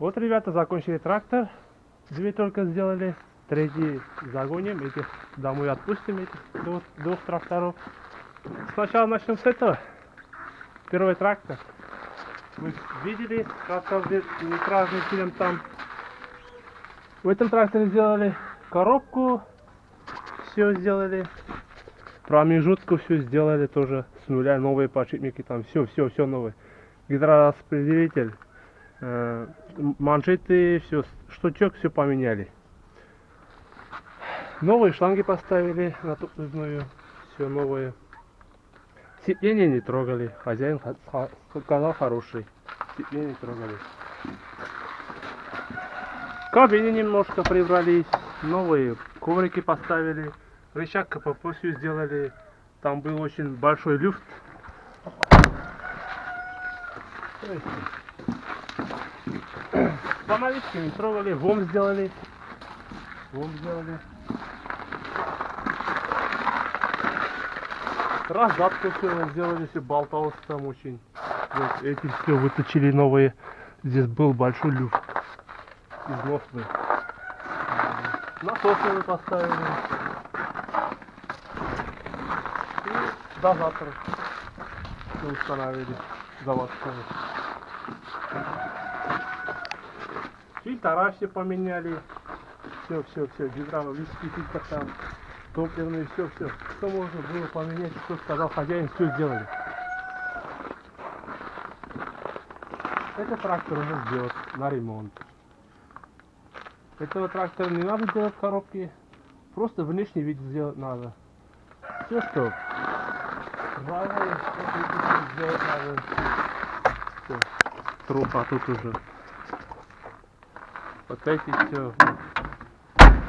Вот, ребята, закончили трактор. 2 только сделали. 3 загоним. Этих домой отпустим, этих 2 тракторов. Сначала начнем с этого. Первый трактор. Вы видели, как метражный фильм там. В этом тракторе сделали коробку. Все сделали. Промежутку все сделали тоже с нуля. Новые подшипники там. Все новое. Гидрораспределитель. Манжеты, все, штучок, все поменяли. Новые шланги поставили на топливную, все новое. Сцепление не трогали, хозяин сказал хороший. Сцепление не трогали. Кабины немножко прибрались, новые коврики поставили, рычаг КПП все сделали. Там был очень большой люфт. Помолитки не трогали, ВОМ сделали. Раздатку все сделали, все болталось там очень. Вот эти все выточили новые. Здесь был большой люфт. Износный. Насосы мы поставили. И дозатор все установили. Заводской. Фильтра все поменяли. Все. Гидравлический фильтр там. Топливный, все. Что можно было поменять, что сказал хозяин, все сделали. Этот трактор уже сделан на ремонт. Этого трактора не надо делать коробки. Просто внешний вид сделать надо. Все, что ржавое, что сделать надо. Все. Труба тут уже. Вот эти все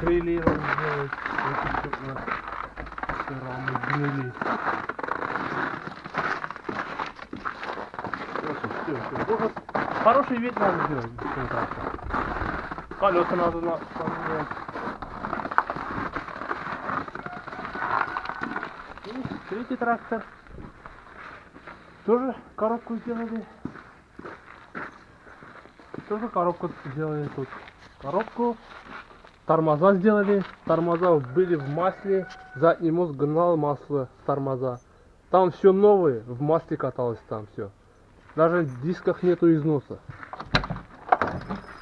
крылья сделать. Эти все рамы гнили. Все. Хороший вид надо сделать. Колеса надо поменять. И 3-й трактор. Тоже коробку сделали. Тут. Коробку. Тормоза сделали. Тормоза были в масле. Задний мост гнал масло с тормоза. Там все новое. В масле каталось там все. Даже в дисках нету износа.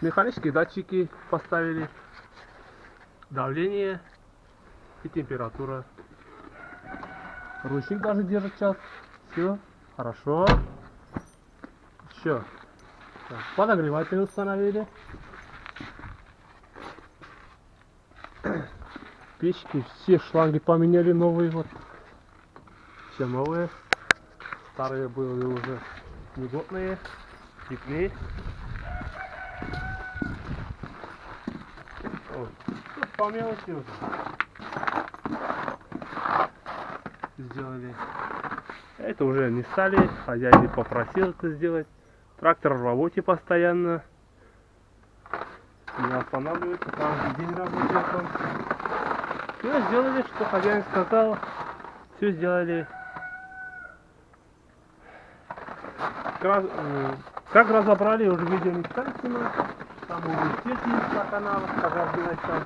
Механические датчики поставили. Давление и температура. Ручник даже держит час. Все хорошо. Еще. Подогреватель установили. Печки, все шланги поменяли новые. Вот. Все новые. Старые были уже негодные. Текли. Тут по мелочи уже сделали. Это уже не стали. Хозяин попросил это сделать. Трактор в работе постоянно. Не останавливается. Каждый день работает он. Все сделали, что хозяин сказал. Все сделали. Как разобрали, уже видео не стали снимать. Там уже сети на каналах, как разбирать там.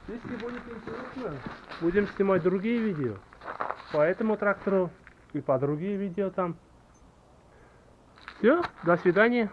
Если будет интересно, будем снимать другие видео. По этому трактору и по другие видео там. Все, до свидания.